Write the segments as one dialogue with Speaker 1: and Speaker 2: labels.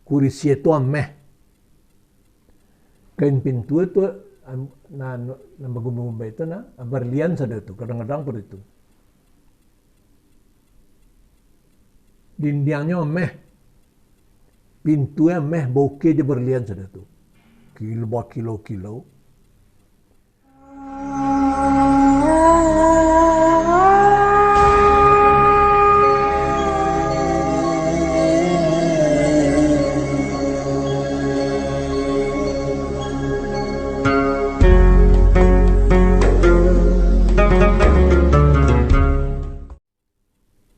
Speaker 1: kurisi itu ameh. Kain pintu itu na bagumba itu na berlian saja itu kadang-kadang per itu. Dindingnya ameh. Pintunya ameh bokeh je berlian saja itu. Kilo.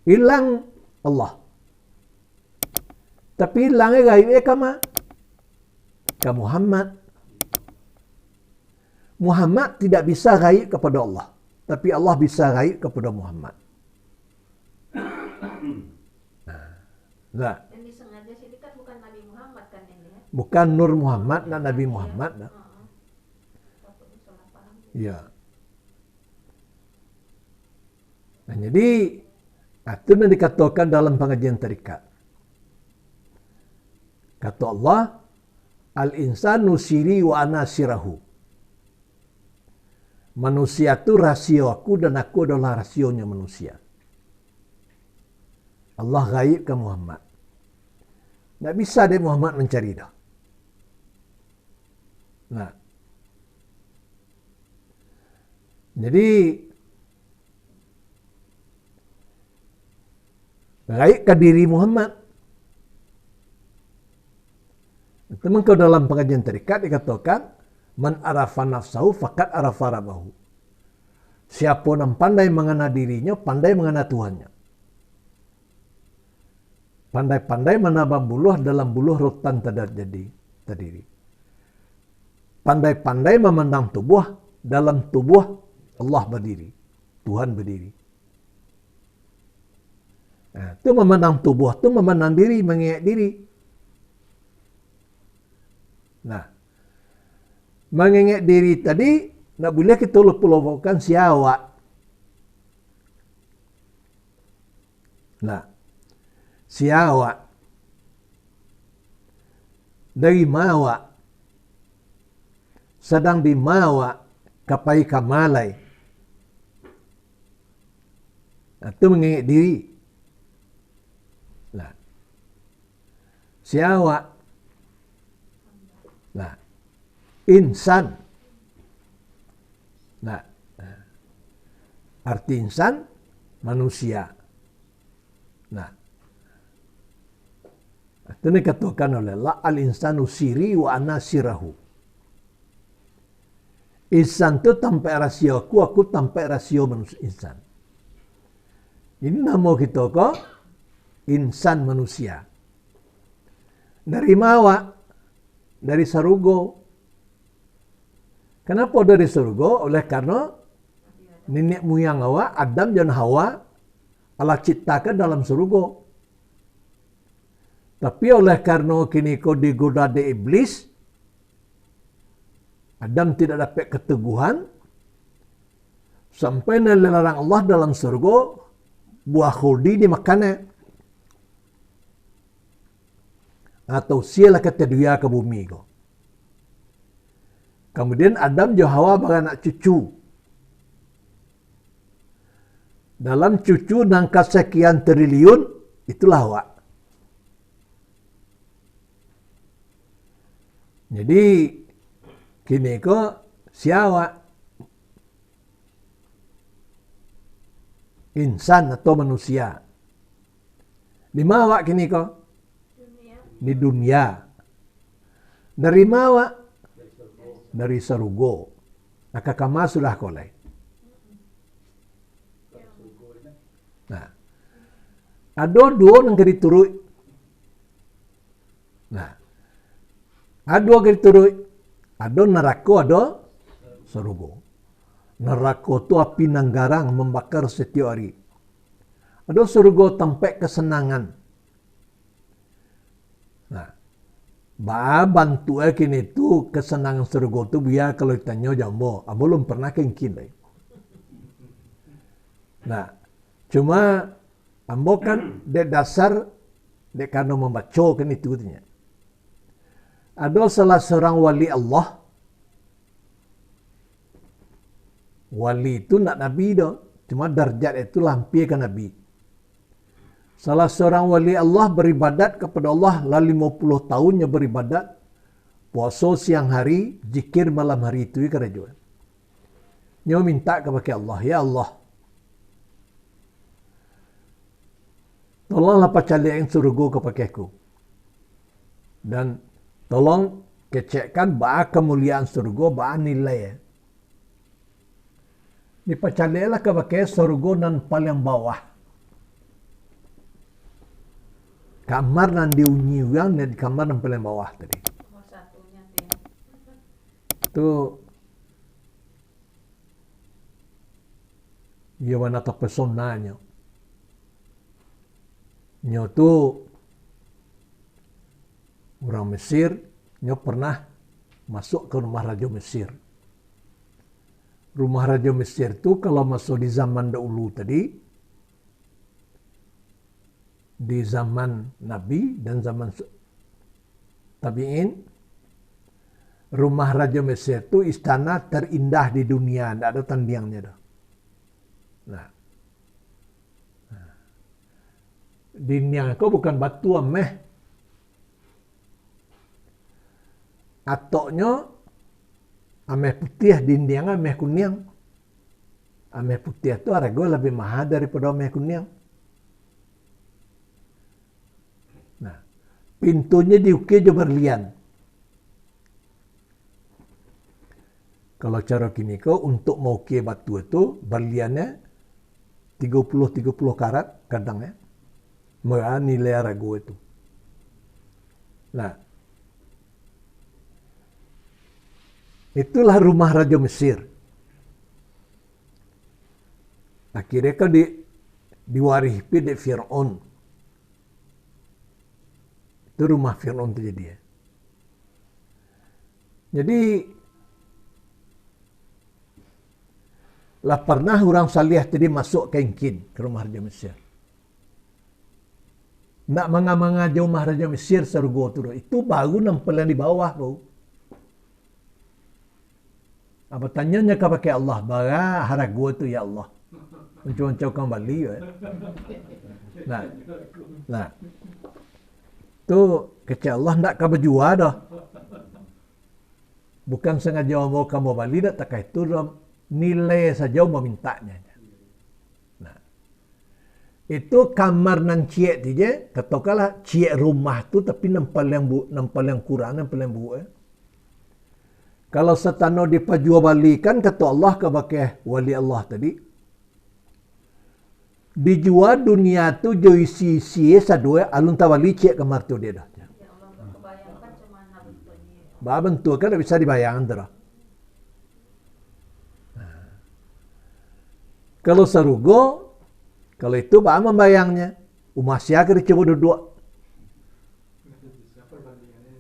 Speaker 1: Hilang Allah. Tapi hilangnya gaibnya ke Muhammad. Muhammad tidak bisa gaib kepada Allah. Tapi Allah bisa gaib kepada Muhammad. Nah.
Speaker 2: Yang disengaja sini kan bukan Nabi Muhammad kan ini ya?
Speaker 1: Bukan Nur Muhammad, nah Nabi Muhammad. Nah. Ya. Nah, jadi itu yang dikatakan dalam pengajian tarikat. Kata Allah, al-insanu siri wa ana sirahu. Manusia itu rasio aku dan aku adalah rasionya manusia. Allah gaib ke Muhammad. Tidak bisa dia Muhammad mencari dah. Nah. Jadi gaib ke diri Muhammad. Itu mengkau dalam pengajian tarikat dikatakan man arafa nafsahu faqad arafa rabbahu. Siapa yang pandai mengenal dirinya, pandai mengenal Tuhannya. Pandai-pandai menambah buluh dalam buluh rotan terdiri. Pandai-pandai memandang tubuh, dalam tubuh Allah berdiri. Tuhan berdiri. Nah, itu memandang tubuh, itu memandang diri, mengingat diri. Nah, mengingat diri tadi, tidak boleh kita lupa-lupakan siawak. Nah, siawak. Dari mawa. Sedang di mawa, kapai kamalai. Nah, itu mengingat diri. Nah, siawak. Nah, insan. Nah, arti insan manusia. Nah, itu dikatakan oleh Allah al-insanu siri wa ana sirahu. Insan itu tanpa rasio aku tanpa rasio manusia insan. Ini nama kita kok insan manusia. Dari mawa, dari sarugo. Kenapa dari sarugo? Oleh karena nenek moyang awak, Adam dan Hawa, Allah ciptakan dalam sarugo. Tapi oleh karena kini kau digoda di iblis, Adam tidak dapat keteguhan, sampai dilarang Allah dalam surga, buah khuldi dimakannya. Atau sialah kata dia ke bumi ko. Kemudian Adam dan Hawa beranak cucu. Dalam cucu nangka sekian triliun, itulah Hawa. Jadi, kini ko siawa insan atau manusia. Di mawa kini ko? Di dunia. Dari mawa? Dari sarugo. Maka kama sudah kolai. Nah, ada dua yang diturut. Nah, ada dua yang diturut. Ada neraka, ada surga. Neraka itu api nanggarang membakar setiap hari. Ada surga tempat kesenangan. Nah, bantu kini itu kesenangan surga itu biar kalau ditanya jambo, belum pernah kengkin. Nah, cuma ambo kan de dasar de karena membaca kan itu katanya. Ada salah seorang wali Allah. Wali itu nak Nabi dah. Cuma darjat itu lampir ke Nabi. Salah seorang wali Allah beribadat kepada Allah lah 50 tahunnya beribadat. Puasa siang hari, zikir malam hari itu kerajaan. Dia minta kepada Allah, ya Allah, tolonglah pacalian surga kepada aku. Dan tolong kecekkan bahwa kemuliaan surga, bahwa nilai. Dipacalilah kepada surga nan paling bawah. Kamar nan diunyiwan dan kamar nan paling bawah tadi.
Speaker 2: Nomor satunya tuh ya.
Speaker 1: Itu ia mana terpesonanya. Nyo tu orang Mesir, nyo pernah masuk ke rumah Raja Mesir. Rumah Raja Mesir tu kalau masuk di zaman dahulu tadi, di zaman Nabi dan zaman Tabi'in, rumah Raja Mesir tu istana terindah di dunia, tidak ada tandingnya dah. Nah, dinding kau bukan batu ameh, atoknya ameh putih, dinding ameh kuning. Ameh putih itu harga lebih mahal daripada ameh kuning. Nah, pintunya diukir je berlian. Kalau cara kini kau untuk mengukir batu itu berliannya 30 karat kadang ya. Merah nilai harga itu. Nah, itulah rumah Raja Mesir. Akhirnya kan diwarihi di Fir'aun. Itu rumah Fir'aun itu jadi. Jadi lah pernah orang salih tadi masuk ke Inkin ke rumah Raja Mesir. Nak manga-manga jauh Maharaja Mesir surga tu. Itu baru nampilan di bawah bau. Apa tanyanya kepada Allah, bara harago tu ya Allah. Mencau-mencau kembali ya. Nah. Tu kecil Allah nak kamu jual dah. Bukan sengaja mau kamu balik dah, tak itu nilai saja mau mintanya. Itu kamar nan ciek tu je, katakanlah ciek rumah tu tapi nampal yang kurang, nampal yang bu. Kalau setano dipajual balikan kata Allah kepada wali Allah tadi, dijual dunia tu jo isi sadua alun tawali ciek kamar tu dia dah.
Speaker 2: Ya Allah, kebayangkan cuma bentuknya.
Speaker 1: Bah bentuk kan bisa dibayangkan dah. Kalau sarugo, kalau itu bah membayangnya, umat siapa dicoba duduk.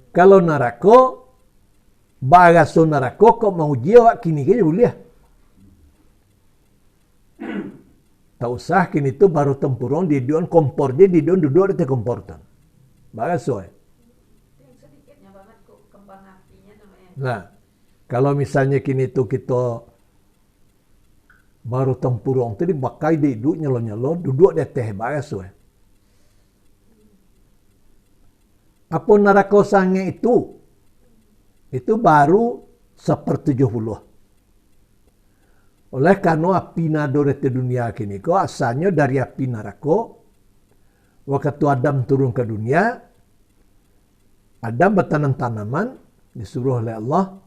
Speaker 1: Kalau neraka, bagaso neraka kok mau jiwa kini ke boleh. Tak usah kini tu baru tempurung di duan kompor dia di duan duduk di kompor tu. Bagaso.
Speaker 2: Yang sedikitnya banget kok kembang apinya namanya.
Speaker 1: Nah, kalau misalnya kini tu kita baru tempurung tadi bakai di duduk nyelon-nyelon duduk di teh bagaso. Apa neraka sange itu baru 1/70. Oleh karena api nadore di dunia kini ko asalnya dari api neraka. Waktu Adam turun ke dunia, Adam bertanam tanaman disuruh oleh Allah.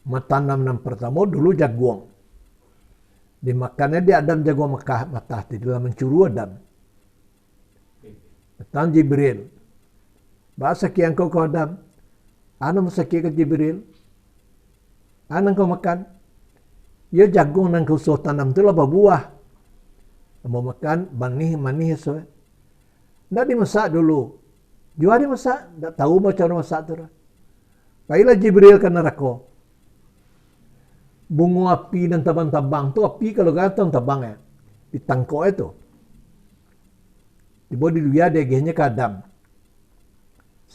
Speaker 1: Tanam yang pertama dulu jagung. Dimakannya dia Adam jagung matah di dalam mencuru Adam. Datang Jibril. Bahasa kian kau Adam. Ana masakit ke Jibril. Ana kau makan. Ya jagung yang kau suruh tanam tu lah buah. Mau makan manih so. Ndak dimasak dulu. Jual dimasak. Ndak tahu macam cara masak tu. Baiklah Jibril ke neraka. Bunga api dan tabang-tabang tu api kalau ganteng tabang ya. Ditangkau itu. Dibawa di dunia dia ke Adam.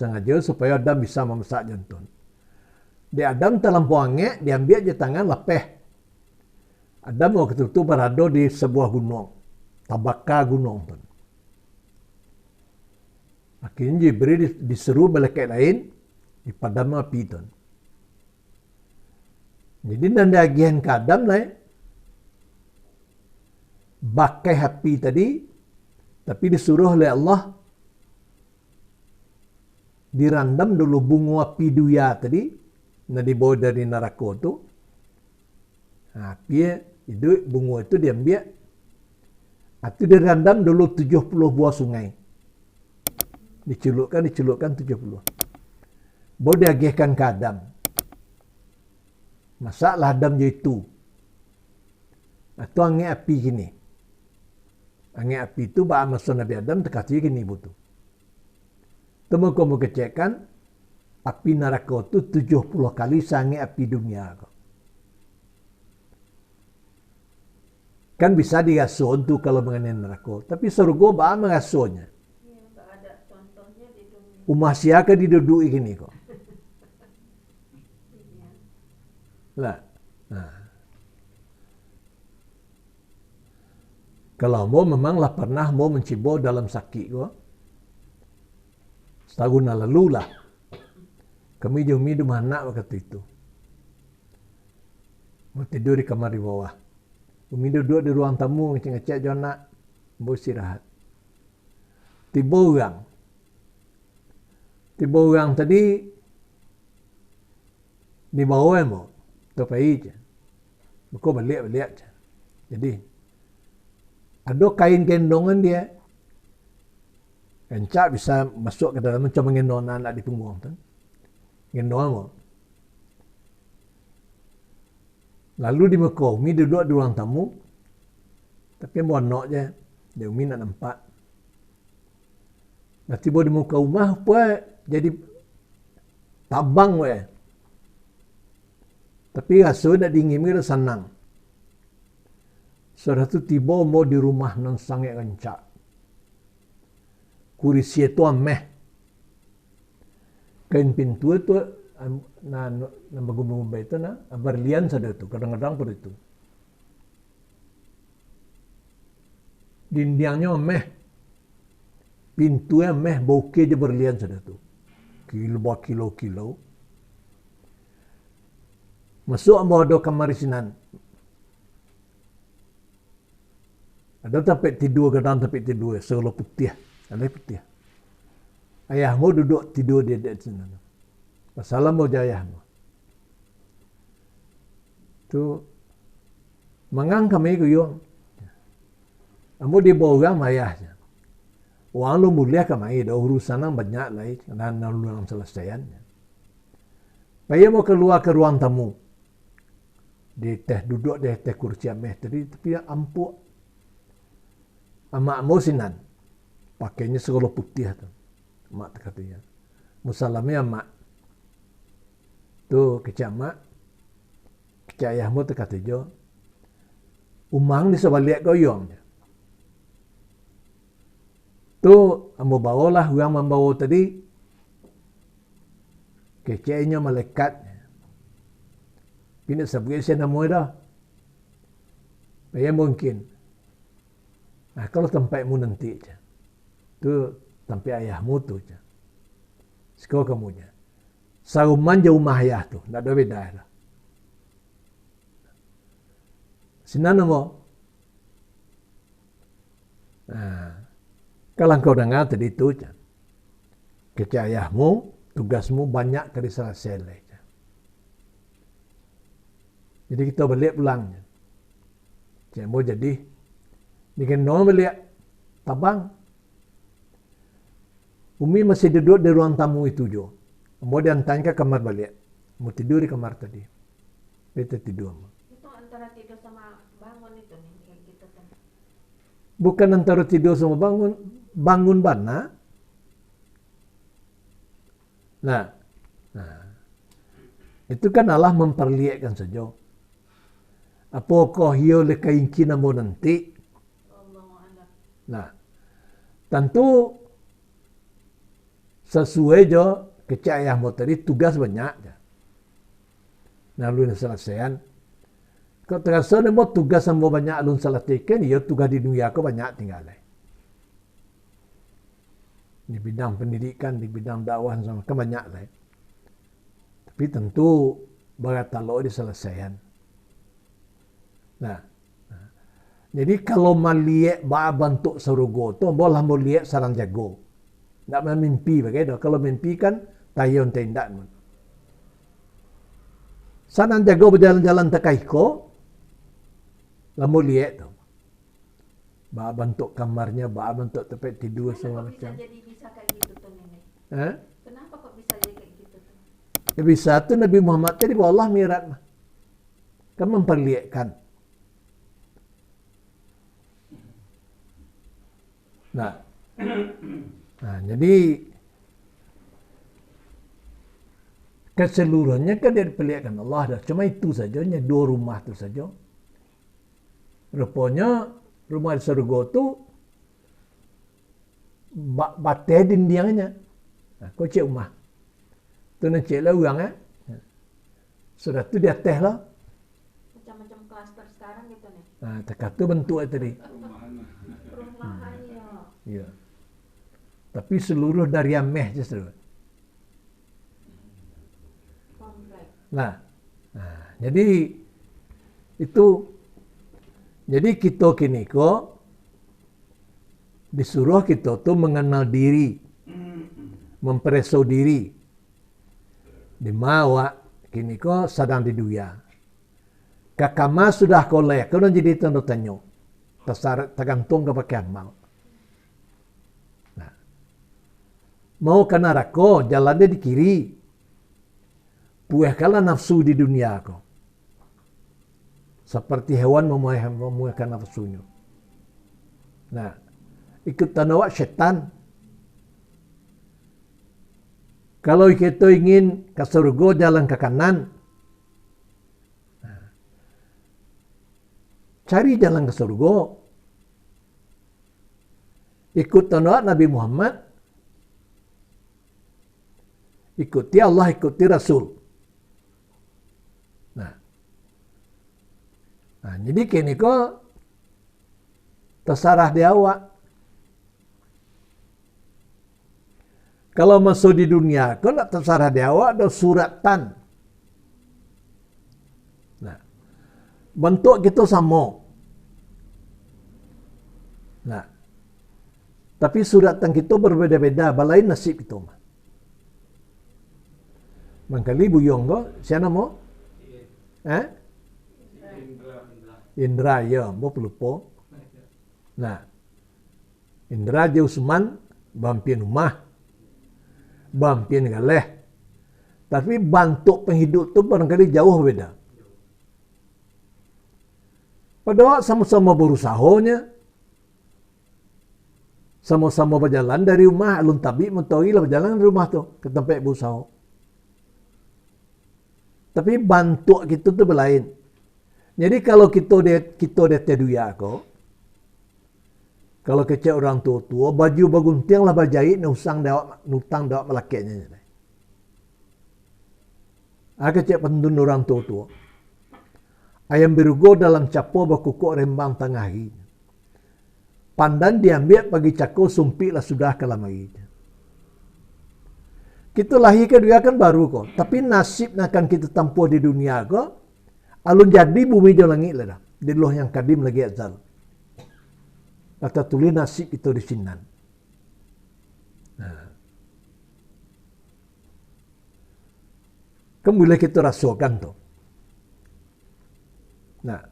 Speaker 1: Sengaja supaya Adam bisa memasak jantun. Di Adam terlampau angin, diambil je tangan lepeh. Adam waktu itu berada di sebuah gunung. Tabaka gunung. Tuan. Akhirnya Jibril diseru malaikat lain, dipadam api. Tuan. Jadi dan agihan ke Adam lah. Bakai api tadi, tapi disuruh oleh Allah dirandam dulu bunga api duya tadi, yang dibawa dari neraka tu. Api itu bunga itu diambil, itu dirandam dulu 70 buah sungai. Dicelupkan 70. Baru diagihkan ke Adam. Masalah Adam itu. Atau angin api gini. Angin api itu bahan masa Nabi Adam terkasih gini butuh. Temu kamu kecekkan api neraka itu 70 kali sangi api dunia. Kan bisa digasuh tu kalau mengenai neraka. Tapi surga bahan mengasuhnya.
Speaker 2: Ya, nggak ada contohnya di dunia.
Speaker 1: Umah siaka didudui gini kok.
Speaker 2: Iya.
Speaker 1: Lah. Nah. Kalau mau memanglah pernah mau mencibo dalam sakit kok. Setahun lalu lah. Kami jumi di mana waktu itu. Mau tidur di kamar di bawah. Kami duduk di ruang tamu ngecek jona. Mau istirahat. Tiba orang tadi di bawah mau. Topai je. Buku balik je. Jadi ada kain gendongan dia. Kencak bisa masuk ke dalam macam gendongan anak di punggung tu. Gendongan mau. Lalu di muka Umi duduk di ruang tamu. Tapi mau nak je. Dia Umi nak nampak. Nah tiba di muka rumah apa jadi tabang we. Tapi rasa nak dingin kita senang. Sudah tu tiba mau di rumah nan sangat kencak. Kursi itu ameh. Kain pintu itu na bagum-bagum itu na berlian saja tu kadang-kadang pun itu. Dindingnya ameh. Pintunya ameh bokeh je berlian saja tu. Kilo. Masuk mau ada kamar sinan. Ada sampai tidur kadang sampai tidur seolah putih. Ada putih. Ayahmu duduk tidur di sana. Assalamu ayahmu. Tu mangang kami kuyong. Kamu di bawah ayahnya. Wang lu mulia kami dah urusan banyak lagi dan lalu selesaiannya. Saya mau keluar ke ruang tamu. Di teh duduk di teh kursi ameh tadi tapi ampuk. Amak sinan. Pakainya sekolah putih tu. Mak katanya. Musalamnya amak. Tu kecik amak. Kecik ayahmu tu kata jo. Umang di sebalik goyong. Tu ambo bawalah orang membawa tadi. Keciknya malaikat. Pina sebagai saya nama dah. Ya mungkin. Nah, kalau tempatmu nanti je. Tu tempat ayahmu tu je. Sekarang kamu je. Saruman je rumah ayah tu. Tak ada beda dah. Sinan nama. Nah, kalau kau dengar tadi tu je. Kecik ayahmu, tugasmu banyak kali selesai je. Jadi kita balik pulang je. Cik mau jadi bikin orang balik tabang. Umi masih duduk di ruang tamu itu jo. Mau diantarkan ke kamar balik. Mau tidur di kamar tadi. Kita tidur.
Speaker 2: Itu antara tidur sama bangun itu nih kayak gitu kan.
Speaker 1: Bukan antara tidur sama bangun. Bangun bana. Nah. Itu kan Allah memperlihatkan saja. Apakah ia lekainkina mau nanti? Nah, tentu sesuai jo kecak ayah mo tadi tugas banyak je. Nah lu selesaian. Kau terasa ni mo tugas yang mo banyak lu selesaikan, ya tugas di dunia ko banyak tinggal. Di bidang pendidikan, di bidang dakwah sama kan banyak lah. Tapi tentu bagatalo diselesaikan. Nah, jadi kalau melihat bentuk serugo tu, boleh mau lihat sarang jago. Tak mimpi begitu. Kalau mimpi kan tayon tindak. Sarang jago berjalan-jalan tekaiko, lamu lihat tu. Bentuk kamarnya, bentuk tempat tidur semua macam.
Speaker 2: Bisa kayak gitu tuh nenek? Kenapa kok bisa jadi kayak gitu tuh?
Speaker 1: Ya bisa tu Nabi Muhammad tadi Allah mirat mah. Kan memperlihatkan. Nah, jadi keseluruhannya kan dia diperlihatkan Allah dah. Cuma itu saja, dua rumah tu saja. Rupanya rumah di surga tu batai dindingnya. Kau cek rumah. Tu nak cek lah orang sudah tu di atas lah.
Speaker 2: Macam-macam klaster sekarang gitu nih.
Speaker 1: Tekat tu bentuk tadi.
Speaker 2: Perumahan ya.
Speaker 1: Ya. Tapi seluruh dari ameh je seluruh.
Speaker 2: Komplek.
Speaker 1: Nah, jadi itu. Jadi kita kini ko disuruh kita tu mengenal diri, memperesau diri. Di mawa kini ko sedang di dunia. Kakama sudah kolek, kau nak jadi tanda tanya. Tergantung kepada amal. Nah, mau ke neraka jalannya di kiri. Puahkanlah nafsu di dunia ko. Seperti hewan memuahkan nafsunya. Nah, ikut tanawak syaitan. Kalau kita ingin ke surga jalan ke kanan, cari jalan ke surga. Ikut tanawak Nabi Muhammad. Ikuti Allah, ikuti Rasul. Jadi kini ko terserah di awak. Kalau masuk di dunia, ko nak terserah di awak ada suratan. Nah, bentuk kita sama. Nah, tapi suratan kita berbeda-beda, balai nasib kita mah. Mangkali buyong ko, siapa mo? Indra ya, mau pelupo. Nah, Indra je Usman, bampin rumah, bampin galeh. Tapi bentuk penghidup tu barangkali jauh beda. Padahal sama-sama berusahanya, sama-sama berjalan dari rumah, alun tabi mentawi lah berjalan dari rumah tu ke tempat berusaha. Tapi bentuk kita tu berlain. Jadi kalau kita di dunia ko, kalau kecil orang tua, baju baguntiang lah berjahit, nutang dawak melakiknya. Kecil pendun orang tua. Ayam birugo dalam capo berkukuk rembang tangahi. Pandan diambil bagi cako sumpik lah sudah kelamai. Kita lahir ke dunia kan baru ko, tapi nasib akan kita tempuh di dunia ko. Alun jadi bumi jauh langit lah. Di loh yang kadim lagi azal. Kata tulis nasib itu di sinan. Kan boleh kita rasakan tu. Nah,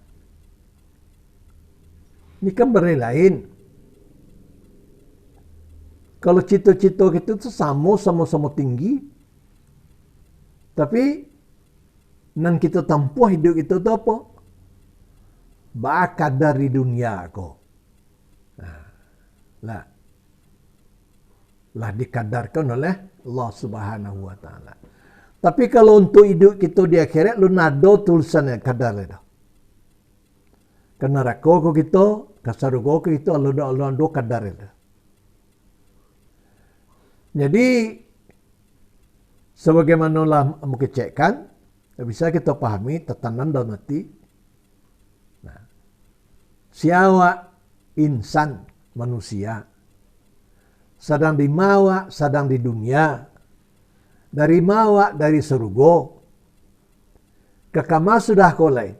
Speaker 1: ini kan berlain. Kalau cita-cita kita tu sama-sama tinggi, tapi nan kita tempuh hidup kita tu apa? Bakadar di dunia ko. Lah dikadarkan oleh Allah Subhanahu wa taala. Tapi kalau untuk hidup kita di akhirat lu nado tulisannya kadar dah. Karena neraka ko kita, kasarugo ko kita Allah kadar dah. Jadi Sebagaimana lah mengecekkan, bisa kita pahami tatanan dalam hati. Nah, siapa insan manusia, sedang di mawa, sedang di dunia, dari mawa, dari surga, kekama sudah kolai.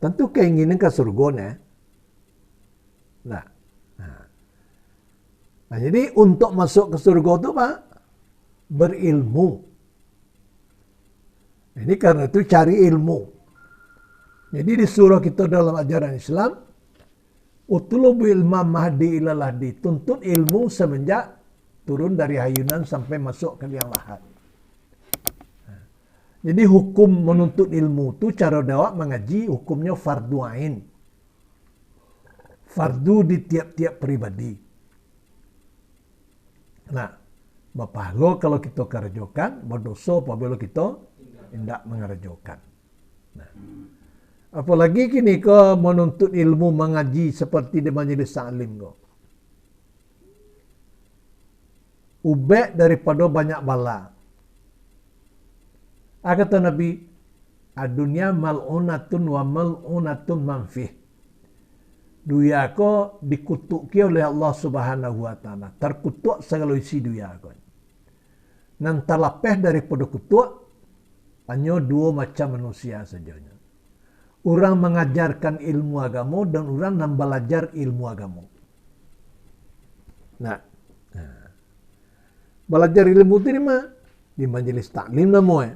Speaker 1: Tentu keinginan ke surga. Nah, jadi untuk masuk ke surga itu Pak, berilmu. Ini karena itu cari ilmu. Jadi disuruh kita dalam ajaran Islam, utlubu ilma mahdi ilalahdi, tuntut ilmu semenjak turun dari hayunan sampai masuk ke liang lahat. Jadi hukum menuntut ilmu itu cara dawak mengaji hukumnya fardu ain. Fardu di tiap-tiap pribadi. Nah, berpahala kalau kita kerjakan, berdosa apabila kita tidak mengerjakan. Nah, apalagi kini kau menuntut ilmu mengaji seperti di majelis taklim kau. Ubek daripada banyak bala. Kata Nabi, adunya mal'unatun wa mal'unatun manfih. Dunia ko dikutuki oleh Allah Subhanahu wa taala. Terkutuk segala isi dunia ko. Nan terlepeh daripada kutuk hanya dua macam manusia saja. Orang mengajarkan ilmu agama dan orang yang belajar ilmu agama. Nah, belajar ilmu itu di majelis taklim namanya.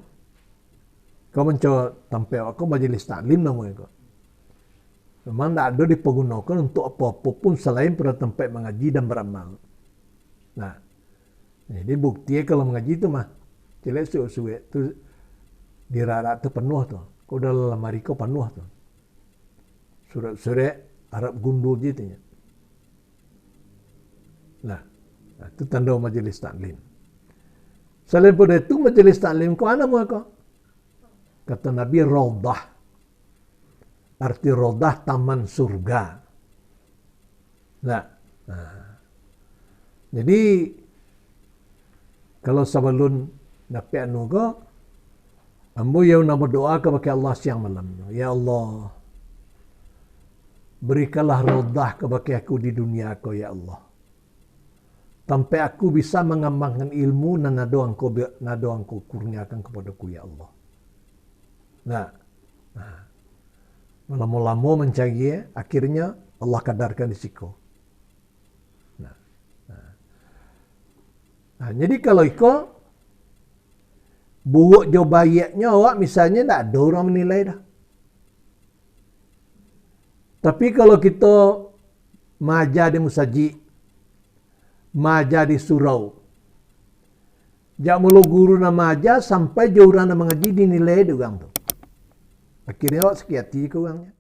Speaker 1: Kau mencoba tampil aku majelis taklim namanya kau. Memang tidak ada dipergunakan untuk apa-apa pun selain pada tempat mengaji dan beramal. Nah, jadi buktinya kalau mengaji itu jelek suwe-suwe itu dirarat itu penuh tuh. Kau dalam lemari kau penuh tuh. Surat-surat Arab gundul gitu. Nah, itu tanda majelis taklim. Selain pada itu majelis taklim kau mana mau kau? Kata Nabi Raudah. Arti rodah taman surga. Nah, jadi kalau sebelum dapat anugerah, ambo yang nak berdoa kepada Allah siang malam. Ya Allah, berikanlah rodah kepada aku di dunia aku ya Allah. Sampai aku bisa mengembangkan ilmu dan nado engkau kurniakan kepadaku ya Allah. Nah. Lama-lama mencari, akhirnya Allah kadarkan di siku. Nah, jadi kalau ikut buruk jo bayaknya awak misalnya tak ada orang menilai dah. Tapi kalau kita maja di musajid, maja di surau, jak mulu guru nama aja sampai jauh orang mengaji dinilai orang tu. Akhirnya awak sakit hati ke orangnya.